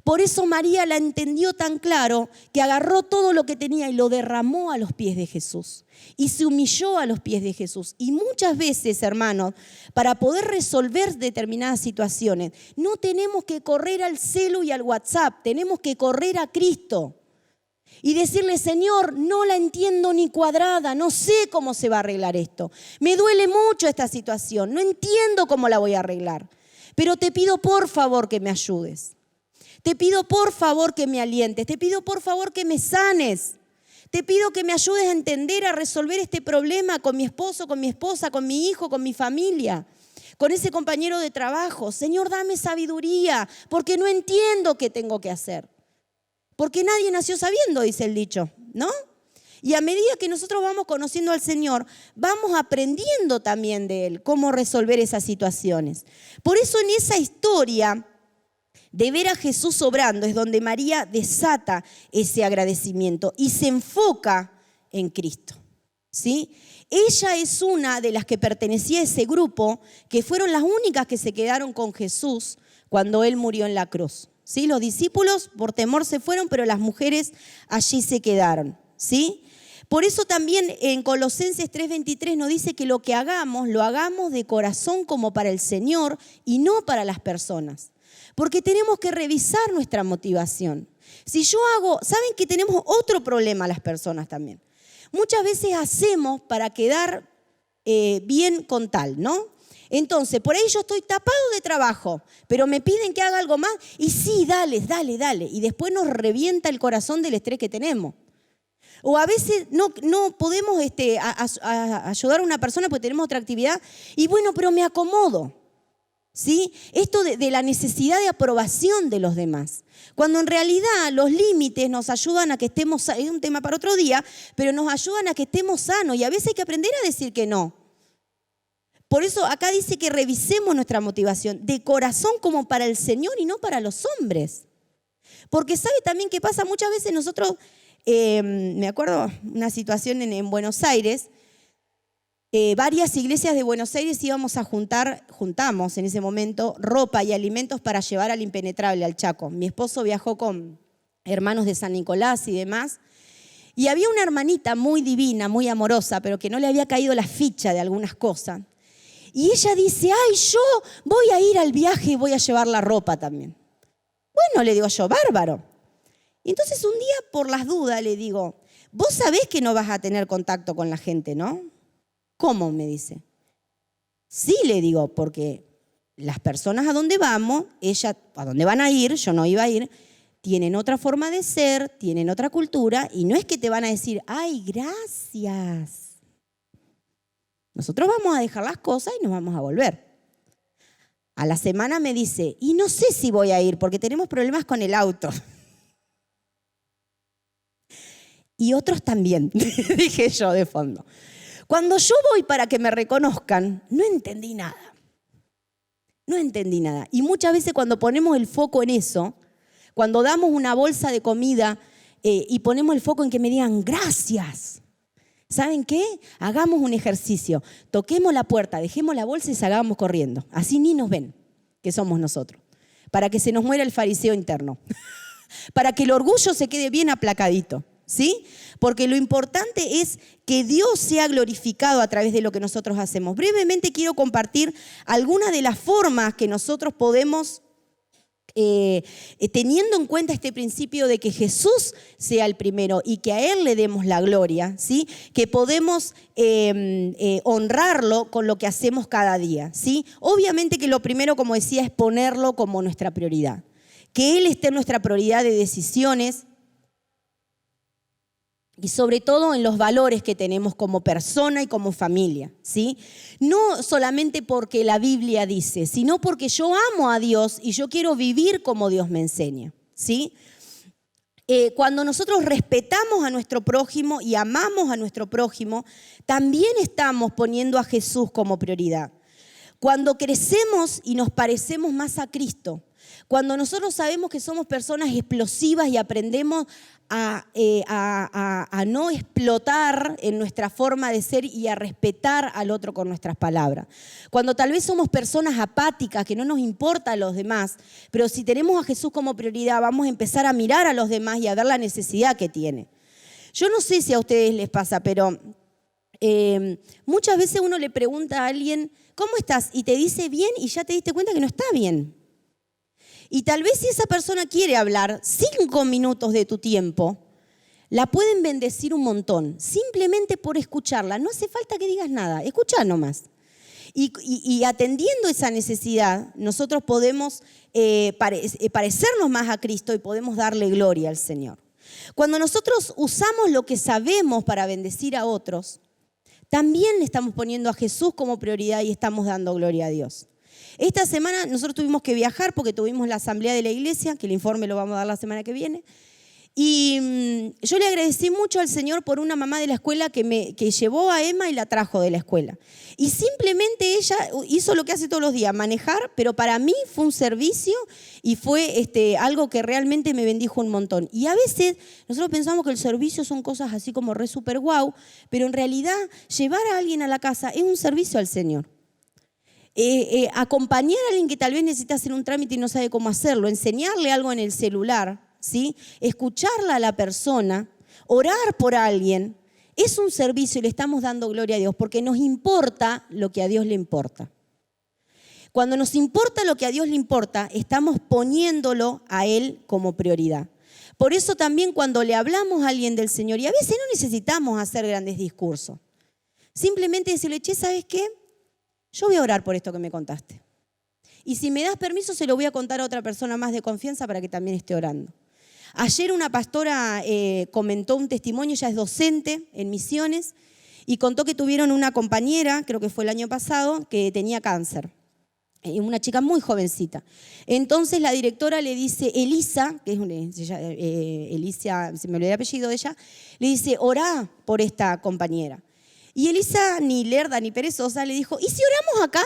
Por eso María la entendió tan claro que agarró todo lo que tenía y lo derramó a los pies de Jesús y se humilló a los pies de Jesús. Y muchas veces, hermanos, para poder resolver determinadas situaciones, no tenemos que correr al celu y al WhatsApp, tenemos que correr a Cristo y decirle, Señor, no la entiendo ni cuadrada, no sé cómo se va a arreglar esto. Me duele mucho esta situación, no entiendo cómo la voy a arreglar, pero te pido por favor que me ayudes. Te pido por favor que me alientes, te pido por favor que me sanes, te pido que me ayudes a entender, a resolver este problema con mi esposo, con mi esposa, con mi hijo, con mi familia, con ese compañero de trabajo. Señor, dame sabiduría, porque no entiendo qué tengo que hacer. Porque nadie nació sabiendo, dice el dicho, ¿no? Y a medida que nosotros vamos conociendo al Señor, vamos aprendiendo también de Él cómo resolver esas situaciones. Por eso en esa historia de ver a Jesús obrando es donde María desata ese agradecimiento y se enfoca en Cristo, ¿sí? Ella es una de las que pertenecía a ese grupo que fueron las únicas que se quedaron con Jesús cuando Él murió en la cruz, ¿sí? Los discípulos por temor se fueron, pero las mujeres allí se quedaron, ¿sí? Por eso también en Colosenses 3:23 nos dice que lo que hagamos, lo hagamos de corazón como para el Señor y no para las personas. Porque tenemos que revisar nuestra motivación. Si yo hago, ¿saben que tenemos otro problema las personas también? Muchas veces hacemos para quedar bien con tal, ¿no? Entonces, por ahí yo estoy tapado de trabajo, pero me piden que haga algo más y sí, dale. Y después nos revienta el corazón del estrés que tenemos. O a veces no podemos ayudar a una persona porque tenemos otra actividad y bueno, pero me acomodo. ¿Sí? Esto de la necesidad de aprobación de los demás. Cuando en realidad los límites nos ayudan a que estemos, es un tema para otro día, pero nos ayudan a que estemos sanos y a veces hay que aprender a decir que no. Por eso acá dice que revisemos nuestra motivación de corazón como para el Señor y no para los hombres. Porque ¿sabe también qué pasa? Muchas veces nosotros, me acuerdo una situación en Buenos Aires. Varias iglesias de Buenos Aires juntamos en ese momento ropa y alimentos para llevar al Impenetrable, al Chaco. Mi esposo viajó con hermanos de San Nicolás y demás. Y había una hermanita muy divina, muy amorosa, pero que no le había caído la ficha de algunas cosas. Y ella dice, ay, yo voy a ir al viaje y voy a llevar la ropa también. Bueno, le digo yo, bárbaro. Y entonces un día, por las dudas, le digo, vos sabés que no vas a tener contacto con la gente, ¿no? ¿Cómo? Me dice. Sí, le digo, porque las personas a donde vamos, ella a donde van a ir, yo no iba a ir, tienen otra forma de ser, tienen otra cultura y no es que te van a decir, ay, gracias. Nosotros vamos a dejar las cosas y nos vamos a volver. A la semana me dice, y no sé si voy a ir porque tenemos problemas con el auto. Y otros también, dije yo de fondo. Cuando yo voy para que me reconozcan, no entendí nada. No entendí nada. Y muchas veces cuando ponemos el foco en eso, cuando damos una bolsa de comida y ponemos el foco en que me digan gracias, ¿saben qué? Hagamos un ejercicio. Toquemos la puerta, dejemos la bolsa y salgamos corriendo. Así ni nos ven, que somos nosotros. Para que se nos muera el fariseo interno. Para que el orgullo se quede bien aplacadito. ¿Sí? Porque lo importante es que Dios sea glorificado a través de lo que nosotros hacemos. Brevemente quiero compartir algunas de las formas que nosotros podemos, teniendo en cuenta este principio de que Jesús sea el primero y que a Él le demos la gloria, ¿sí? Que podemos honrarlo con lo que hacemos cada día, ¿sí? Obviamente que lo primero, como decía, es ponerlo como nuestra prioridad. Que Él esté en nuestra prioridad de decisiones, y sobre todo en los valores que tenemos como persona y como familia, ¿sí? No solamente porque la Biblia dice, sino porque yo amo a Dios y yo quiero vivir como Dios me enseña, ¿sí? Cuando nosotros respetamos a nuestro prójimo y amamos a nuestro prójimo, también estamos poniendo a Jesús como prioridad. Cuando crecemos y nos parecemos más a Cristo, cuando nosotros sabemos que somos personas explosivas y aprendemos a no explotar en nuestra forma de ser y a respetar al otro con nuestras palabras. Cuando tal vez somos personas apáticas, que no nos importa a los demás, pero si tenemos a Jesús como prioridad, vamos a empezar a mirar a los demás y a ver la necesidad que tiene. Yo no sé si a ustedes les pasa, pero muchas veces uno le pregunta a alguien, ¿cómo estás? Y te dice bien y ya te diste cuenta que no está bien. Y tal vez si esa persona quiere hablar 5 minutos de tu tiempo, la pueden bendecir un montón, simplemente por escucharla. No hace falta que digas nada, escuchá nomás. Y atendiendo esa necesidad, nosotros podemos parecernos más a Cristo y podemos darle gloria al Señor. Cuando nosotros usamos lo que sabemos para bendecir a otros, también le estamos poniendo a Jesús como prioridad y estamos dando gloria a Dios. Esta semana nosotros tuvimos que viajar porque tuvimos la asamblea de la iglesia, que el informe lo vamos a dar la semana que viene. Y yo le agradecí mucho al Señor por una mamá de la escuela que llevó a Emma y la trajo de la escuela. Y simplemente ella hizo lo que hace todos los días, manejar, pero para mí fue un servicio y fue algo que realmente me bendijo un montón. Y a veces nosotros pensamos que el servicio son cosas así como re super guau, pero en realidad llevar a alguien a la casa es un servicio al Señor. Acompañar a alguien que tal vez necesita hacer un trámite y no sabe cómo hacerlo, enseñarle algo en el celular, ¿sí? Escucharla a la persona, orar por alguien, es un servicio y le estamos dando gloria a Dios porque nos importa lo que a Dios le importa. Cuando nos importa lo que a Dios le importa, estamos poniéndolo a Él como prioridad. Por eso también cuando le hablamos a alguien del Señor, y a veces no necesitamos hacer grandes discursos, simplemente decirle, che, ¿sabes qué? Yo voy a orar por esto que me contaste. Y si me das permiso, se lo voy a contar a otra persona más de confianza para que también esté orando. Ayer una pastora comentó un testimonio, ella es docente en Misiones, y contó que tuvieron una compañera, creo que fue el año pasado, que tenía cáncer. Una chica muy jovencita. Entonces la directora le dice, Elisa, que es Elisa, se me olvidó el apellido de ella, le dice, orá por esta compañera. Y Elisa, ni lerda ni perezosa, le dijo, ¿y si oramos acá?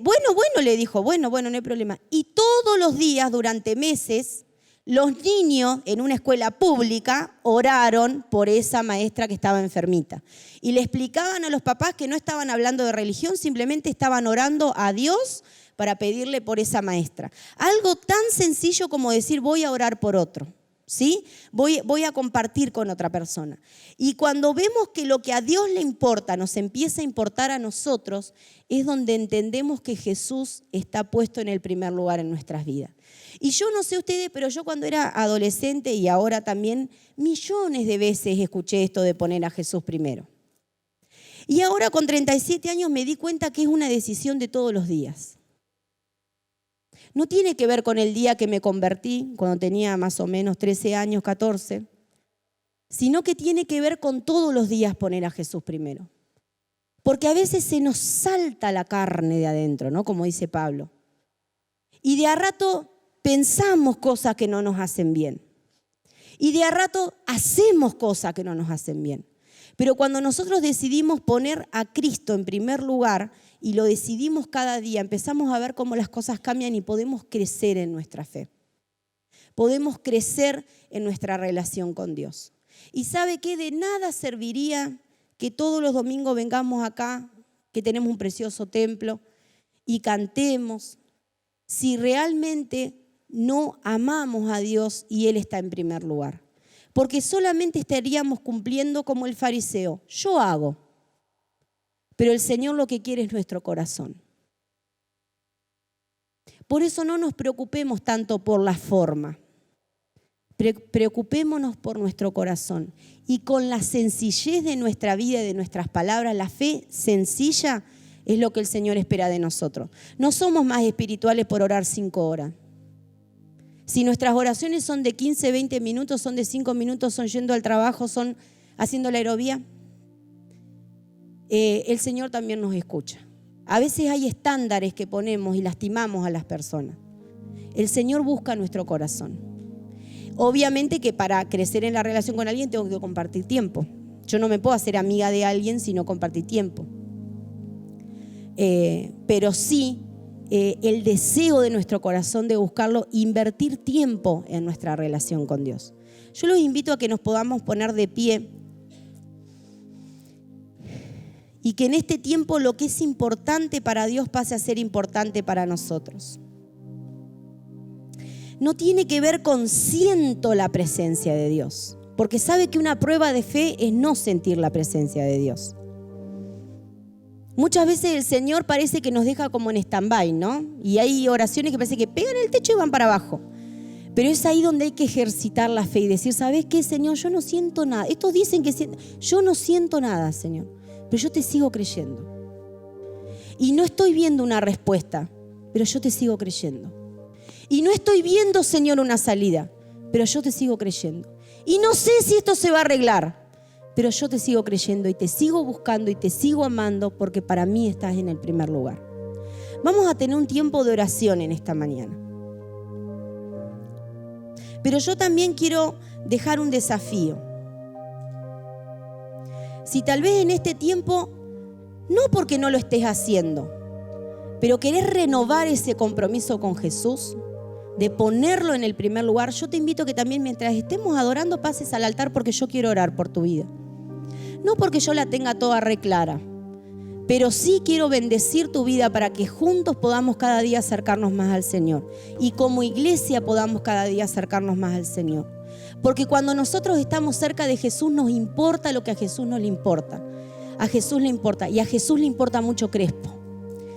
Bueno, le dijo, bueno, no hay problema. Y todos los días, durante meses, los niños en una escuela pública oraron por esa maestra que estaba enfermita. Y le explicaban a los papás que no estaban hablando de religión, simplemente estaban orando a Dios para pedirle por esa maestra. Algo tan sencillo como decir, voy a orar por otro. ¿Sí? Voy a compartir con otra persona. Y cuando vemos que lo que a Dios le importa nos empieza a importar a nosotros, es donde entendemos que Jesús está puesto en el primer lugar en nuestras vidas. Y yo no sé ustedes, pero yo cuando era adolescente y ahora también, millones de veces escuché esto de poner a Jesús primero. Y ahora con 37 años me di cuenta que es una decisión de todos los días. No tiene que ver con el día que me convertí, cuando tenía más o menos 13 años, 14, sino que tiene que ver con todos los días poner a Jesús primero. Porque a veces se nos salta la carne de adentro, ¿no? Como dice Pablo. Y de a rato pensamos cosas que no nos hacen bien. Y de a rato hacemos cosas que no nos hacen bien. Pero cuando nosotros decidimos poner a Cristo en primer lugar y lo decidimos cada día, empezamos a ver cómo las cosas cambian y podemos crecer en nuestra fe. Podemos crecer en nuestra relación con Dios. ¿Y sabe qué? De nada serviría que todos los domingos vengamos acá, que tenemos un precioso templo, y cantemos, si realmente no amamos a Dios y Él está en primer lugar. Porque solamente estaríamos cumpliendo como el fariseo. Yo hago, pero el Señor lo que quiere es nuestro corazón. Por eso no nos preocupemos tanto por la forma. Preocupémonos por nuestro corazón. Y con la sencillez de nuestra vida y de nuestras palabras, la fe sencilla es lo que el Señor espera de nosotros. No somos más espirituales por orar 5 horas. Si nuestras oraciones son de 15, 20 minutos, son de 5 minutos, son yendo al trabajo, son haciendo la aerobía, el Señor también nos escucha. A veces hay estándares que ponemos y lastimamos a las personas. El Señor busca nuestro corazón. Obviamente que para crecer en la relación con alguien tengo que compartir tiempo. Yo no me puedo hacer amiga de alguien si no compartir tiempo. Pero sí, el deseo de nuestro corazón de buscarlo, invertir tiempo en nuestra relación con Dios. Yo los invito a que nos podamos poner de pie y que en este tiempo lo que es importante para Dios pase a ser importante para nosotros. No tiene que ver con siento la presencia de Dios, porque sabe que una prueba de fe es no sentir la presencia de Dios. Muchas veces el Señor parece que nos deja como en stand-by, ¿no? Y hay oraciones que parece que pegan el techo y van para abajo. Pero es ahí donde hay que ejercitar la fe y decir, ¿sabes qué, Señor? Yo no siento nada. Estos dicen que yo no siento nada, Señor, pero yo te sigo creyendo. Y no estoy viendo una respuesta, pero yo te sigo creyendo. Y no estoy viendo, Señor, una salida, pero yo te sigo creyendo. Y no sé si esto se va a arreglar, pero yo te sigo creyendo y te sigo buscando y te sigo amando porque para mí estás en el primer lugar. Vamos a tener un tiempo de oración en esta mañana. Pero yo también quiero dejar un desafío. Si tal vez en este tiempo, no porque no lo estés haciendo, pero querés renovar ese compromiso con Jesús, de ponerlo en el primer lugar, yo te invito a que también mientras estemos adorando pases al altar porque yo quiero orar por tu vida. No porque yo la tenga toda re clara, pero sí quiero bendecir tu vida para que juntos podamos cada día acercarnos más al Señor y como iglesia podamos cada día acercarnos más al Señor. Porque cuando nosotros estamos cerca de Jesús nos importa lo que a Jesús no le importa. A Jesús le importa y a Jesús le importa mucho Crespo.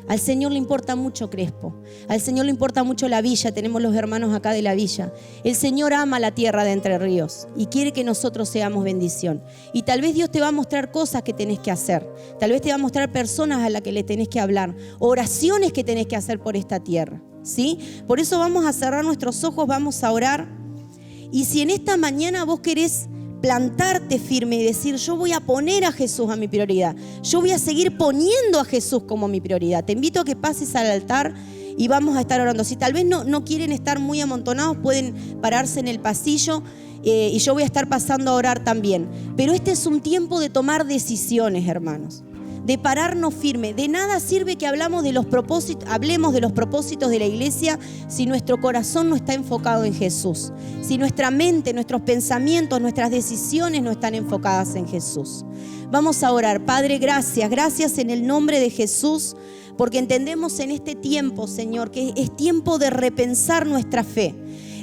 Al Señor le importa mucho Crespo. Al Señor le importa mucho la villa. Tenemos los hermanos acá de la villa. El Señor ama la tierra de Entre Ríos y quiere que nosotros seamos bendición. Y tal vez Dios te va a mostrar cosas que tenés que hacer. Tal vez te va a mostrar personas a las que le tenés que hablar. Oraciones que tenés que hacer por esta tierra, ¿sí? Por eso vamos a cerrar nuestros ojos, vamos a orar. Y si en esta mañana vos querés plantarte firme y decir, yo voy a poner a Jesús a mi prioridad, yo voy a seguir poniendo a Jesús como mi prioridad, te invito a que pases al altar y vamos a estar orando. Si tal vez no quieren estar muy amontonados, pueden pararse en el pasillo y yo voy a estar pasando a orar también. Pero este es un tiempo de tomar decisiones, hermanos, de pararnos firme. De nada sirve que hablemos de los propósitos de la iglesia si nuestro corazón no está enfocado en Jesús, si nuestra mente, nuestros pensamientos, nuestras decisiones no están enfocadas en Jesús. Vamos a orar. Padre, gracias en el nombre de Jesús, porque entendemos en este tiempo, Señor, que es tiempo de repensar nuestra fe.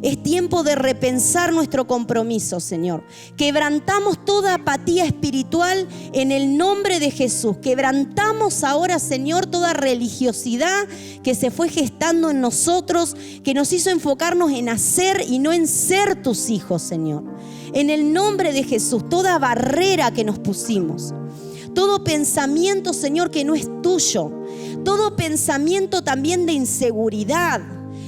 Es tiempo de repensar nuestro compromiso, Señor. Quebrantamos toda apatía espiritual en el nombre de Jesús. Quebrantamos ahora, Señor, toda religiosidad que se fue gestando en nosotros, que nos hizo enfocarnos en hacer y no en ser tus hijos, Señor. En el nombre de Jesús, toda barrera que nos pusimos, todo pensamiento, Señor, que no es tuyo, todo pensamiento también de inseguridad,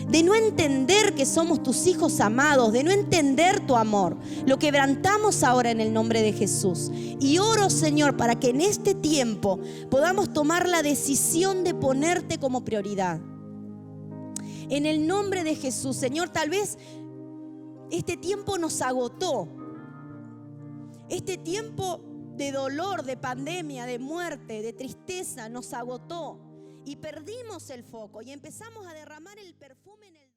de no entender que somos tus hijos amados, de no entender tu amor. Lo quebrantamos ahora en el nombre de Jesús. Y oro, Señor, para que en este tiempo podamos tomar la decisión de ponerte como prioridad. En el nombre de Jesús, Señor, tal vez este tiempo nos agotó. Este tiempo de dolor, de pandemia, de muerte, de tristeza nos agotó y perdimos el foco y empezamos a derramar el perfume en el